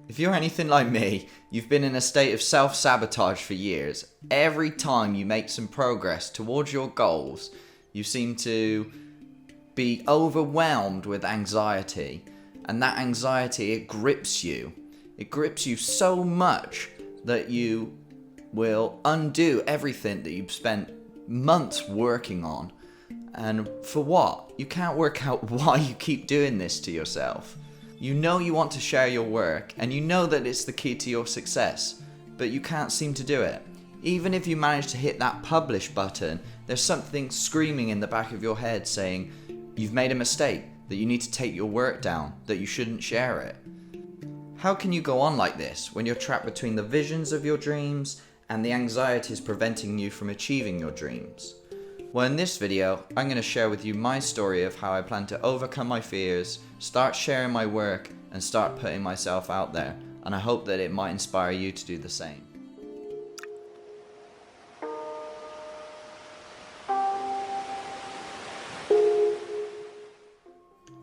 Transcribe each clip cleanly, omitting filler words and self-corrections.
If you're anything like me, you've been in a state of self-sabotage for years. Every time you make some progress towards your goals, you seem to be overwhelmed with anxiety. And that anxiety, it grips you. It grips you so much that you will undo everything that you've spent months working on. And for what? You can't work out why you keep doing this to yourself. You know you want to share your work, and you know that it's the key to your success, but you can't seem to do it. Even if you manage to hit that publish button, there's something screaming in the back of your head saying you've made a mistake, that you need to take your work down, that you shouldn't share it. How can you go on like this when you're trapped between the visions of your dreams and the anxieties preventing you from achieving your dreams? Well, in this video, I'm going to share with you my story of how I plan to overcome my fears, start sharing my work, and start putting myself out there. And I hope that it might inspire you to do the same.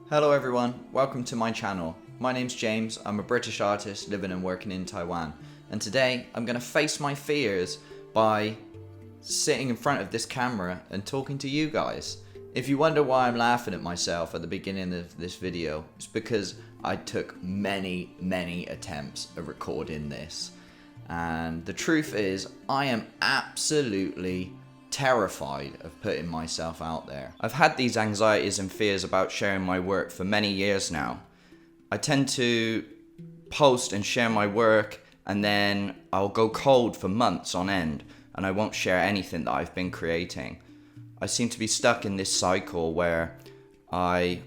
Hello everyone, welcome to my channel. My name's James, I'm a British artist living and working in Taiwan. And today, I'm going to face my fears by sitting in front of this camera and talking to you guys. If you wonder why I'm laughing at myself at the beginning of this video, it's because I took many attempts at recording this. And the truth is, I am absolutely terrified of putting myself out there. I've had these anxieties and fears about sharing my work for many years now. I tend to post and share my work, and then I'll go cold for months on end, and I won't share anything that I've been creating. I seem to be stuck in this cycle where I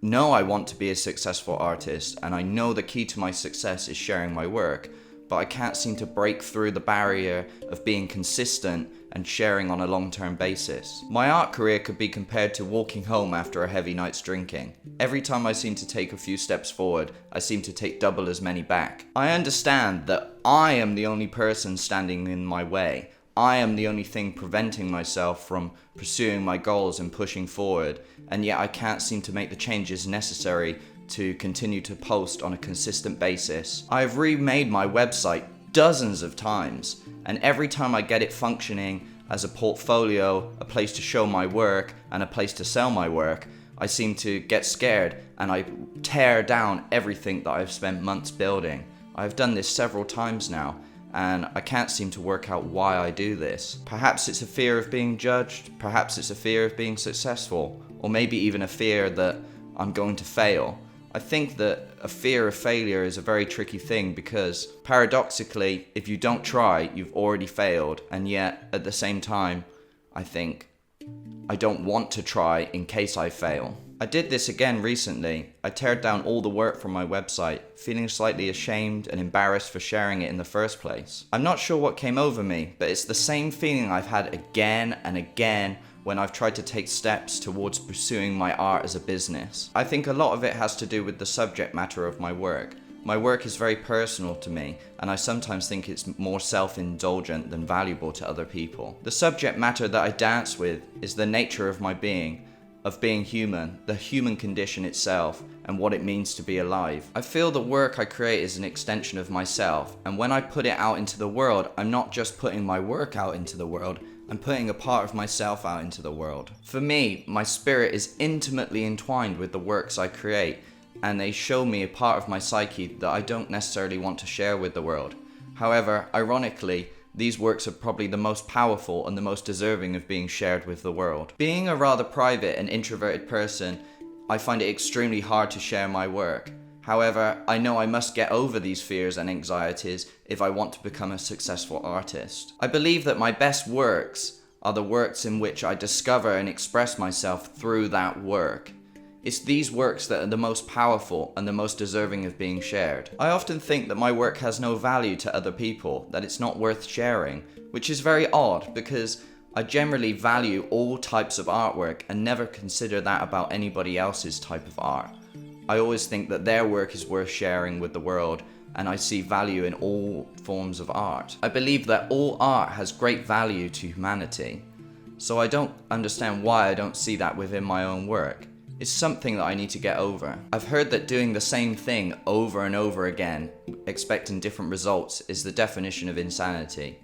know I want to be a successful artist, and I know the key to my success is sharing my work, but I can't seem to break through the barrier of being consistent and sharing on a long-term basis. My art career could be compared to walking home after a heavy night's drinking. Every time I seem to take a few steps forward, I seem to take double as many back. I understand that I am the only person standing in my way. I am the only thing preventing myself from pursuing my goals and pushing forward, and yet I can't seem to make the changes necessary to continue to post on a consistent basis. I have remade my website dozens of times, and every time I get it functioning as a portfolio, a place to show my work, and a place to sell my work, I seem to get scared and I tear down everything that I've spent months building. I've done this several times now, and I can't seem to work out why I do this. Perhaps it's a fear of being judged, perhaps it's a fear of being successful, or maybe even a fear that I'm going to fail. I think that a fear of failure is a very tricky thing because, paradoxically, if you don't try, you've already failed, and yet, at the same time, I think, I don't want to try in case I fail. I did this again recently. I teared down all the work from my website, feeling slightly ashamed and embarrassed for sharing it in the first place. I'm not sure what came over me, but it's the same feeling I've had again and again when I've tried to take steps towards pursuing my art as a business. I think a lot of it has to do with the subject matter of my work. My work is very personal to me, and I sometimes think it's more self-indulgent than valuable to other people. The subject matter that I dance with is the nature of my being, of being human, the human condition itself, and what it means to be alive. I feel the work I create is an extension of myself, and when I put it out into the world, I'm not just putting my work out into the world, I'm putting a part of myself out into the world. For me, my spirit is intimately entwined with the works I create, and they show me a part of my psyche that I don't necessarily want to share with the world. However, ironically, these works are probably the most powerful and the most deserving of being shared with the world. Being a rather private and introverted person, I find it extremely hard to share my work. However, I know I must get over these fears and anxieties if I want to become a successful artist. I believe that my best works are the works in which I discover and express myself through that work. It's these works that are the most powerful and the most deserving of being shared. I often think that my work has no value to other people, that it's not worth sharing, which is very odd because I generally value all types of artwork and never consider that about anybody else's type of art. I always think that their work is worth sharing with the world, and I see value in all forms of art. I believe that all art has great value to humanity, so I don't understand why I don't see that within my own work. It's something that I need to get over. I've heard that doing the same thing over and over again, expecting different results, is the definition of insanity.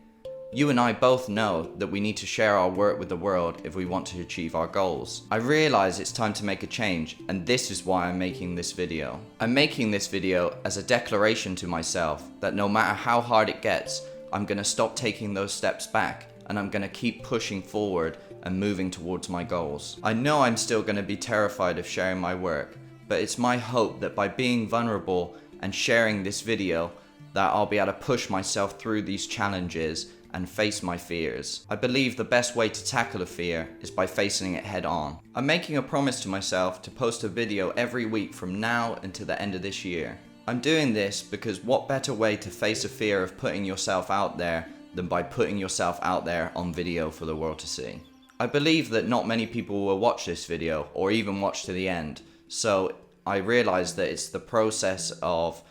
You and I both know that we need to share our work with the world if we want to achieve our goals. I realize it's time to make a change, and this is why I'm making this video. I'm making this video as a declaration to myself that no matter how hard it gets, I'm gonna stop taking those steps back, and I'm gonna keep pushing forward and moving towards my goals. I know I'm still gonna be terrified of sharing my work, but it's my hope that by being vulnerable and sharing this video, that I'll be able to push myself through these challenges and face my fears. I believe the best way to tackle a fear is by facing it head on. I'm making a promise to myself to post a video every week from now until the end of this year. I'm doing this because what better way to face a fear of putting yourself out there than by putting yourself out there on video for the world to see. I believe that not many people will watch this video or even watch to the end, so I realize that it's the process of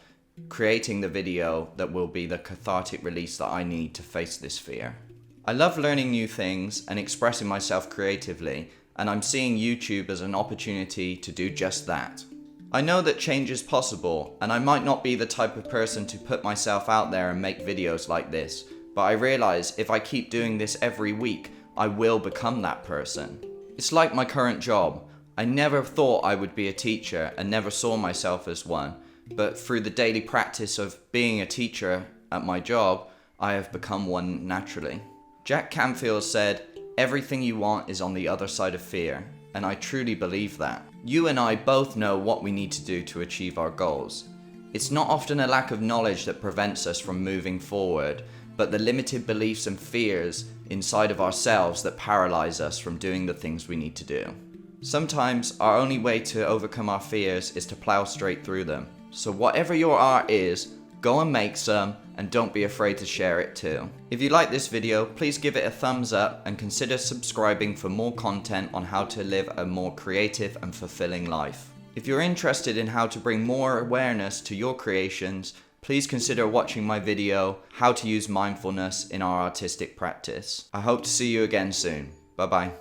creating the video that will be the cathartic release that I need to face this fear. I love learning new things and expressing myself creatively, and I'm seeing YouTube as an opportunity to do just that. I know that change is possible, and I might not be the type of person to put myself out there and make videos like this, but I realize if I keep doing this every week, I will become that person. It's like my current job. I never thought I would be a teacher and never saw myself as one. But through the daily practice of being a teacher at my job, I have become one naturally. Jack Canfield said, "Everything you want is on the other side of fear," and I truly believe that. You and I both know what we need to do to achieve our goals. It's not often a lack of knowledge that prevents us from moving forward, but the limited beliefs and fears inside of ourselves that paralyze us from doing the things we need to do. Sometimes our only way to overcome our fears is to plow straight through them. So whatever your art is, go and make some, and don't be afraid to share it too. If you like this video, please give it a thumbs up and consider subscribing for more content on how to live a more creative and fulfilling life. If you're interested in how to bring more awareness to your creations, please consider watching my video, How to Use Mindfulness in Our Artistic Practice. I hope to see you again soon. Bye bye.